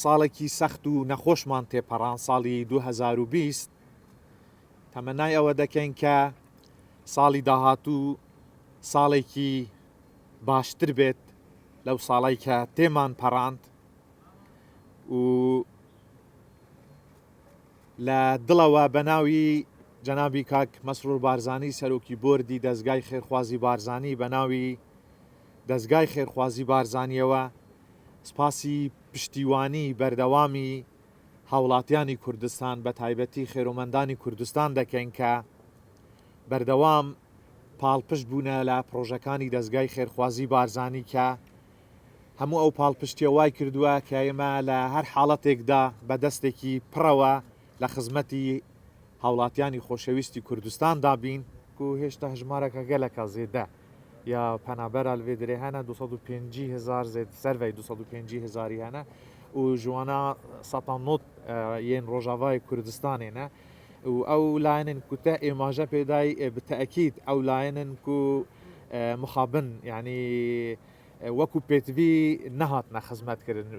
ساڵێکی سەخت و نەخۆشمان تێپەڕان ساڵی 2020 تەمەنای ئەوە دەکەین کە ساڵی داهاتوو ساڵێکی باشتر بێت لەو ساڵی کە تێمان پەڕاند و لە دڵەوە بەناوی جەنابی کاک مەسرور بارزانی سەرۆکی بۆردی دەستگای خێرخوازی بارزانی بەناوی دەستگای خێرخوازی بارزانیەوە سپاسی پشتیوانی بەردەوامی هاوڵاتیانی کوردستان بە تایبەتی خێرۆمەندانی کوردستان دەکەین کە بەردەوام پاڵپشت بوونە لە پرۆژەکانی دەستگای خێرخوازی بارزانی کە هەموو ئەو پاڵپشتیە وای کردووە کە ئێمە لە هەر حاڵەتێکدا بە دەستێکی پڕەوە لە خزمەتی هاوڵاتیانی خۆشەویستی کوردستان دابین و هێشتا هەژمارەکە گەلەکە زێدە یا پەنابەرە لەوێ درێ هەنە 250,000 زێت سەرڤەی 250,000 هەنە و ژوانە 100 یەن ڕۆژاوای کوردستانێنە و ئەو لاەنن کوتە ئێماژە پێدای بتەئەکید ئەو لاەنن و مخابن یعنی وەکو پێتوی نەهاتنە خزمەتکردن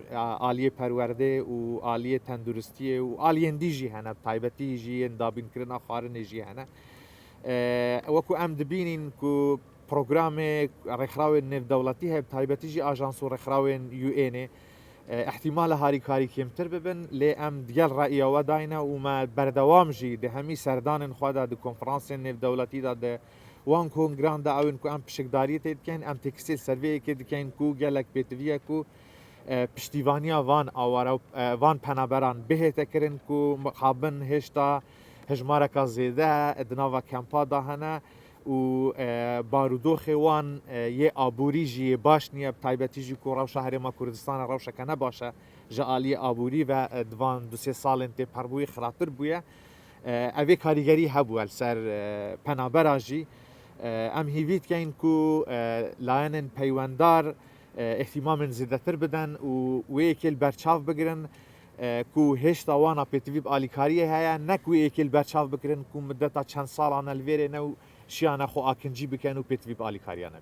ئالیە پەروەردێ و ئالیە تەندروستیە و ئالیەندیژی هەنە تایبەتیژی دابینکردنا خواردنێژی هەنە وەکو ئەم دبینین و پرۆگرامێک ڕێکخراوێن نێودەوڵەتی هەیە تایبەتیژی ئاژانس و ڕێکخراوێن UN احتیمالە هاریکاری کێمتر ببن لێ ئەم دیگەل ڕائیەوە داینە ومە بەردەوامژی دە هەمی سەردانن خوادا دە کۆنفرانسێن نێودەوڵەتیدا دە وان کۆنگراندا ئەوین و ئەم پشکداریە دکەین ئەم تێکسیل سەرڤەیەکی دکەین و گەلک پێتویە و پشتیوانیا وان ئاوارە وان پەنابەران بهێتەکردن و مقابن هێشتا هەژمارەکە زێدە دناوە کەمپادا هەنە و بارودۆخێوان یێ ئابووریژی باش نییە تایبەتیژی و ڕەوشە هەرێمە کوردستانە ڕەوشەکە نەباشە ژەعالی ئابووری بە دوان دوسێ ساڵێن تێپەڕبووی خراپتر بووە ئەوێ کاریگەری هەبووە سەر پەنابەراژی ئەم هیویتکەین و لایەنن پەیوەنددار احتیمامن زیدەتر بدەن و وەیەکێل بەرچاو بگرن و هێشتا وانە پێتویب ئالیکاریە هەیە نەکوی یەکێل بەرچاو بکردن و مدەتا چەند ساڵانە لێرێنە و شیانە خۆ ئاکنجی بکەن و پێتویب ئالیکاریانە.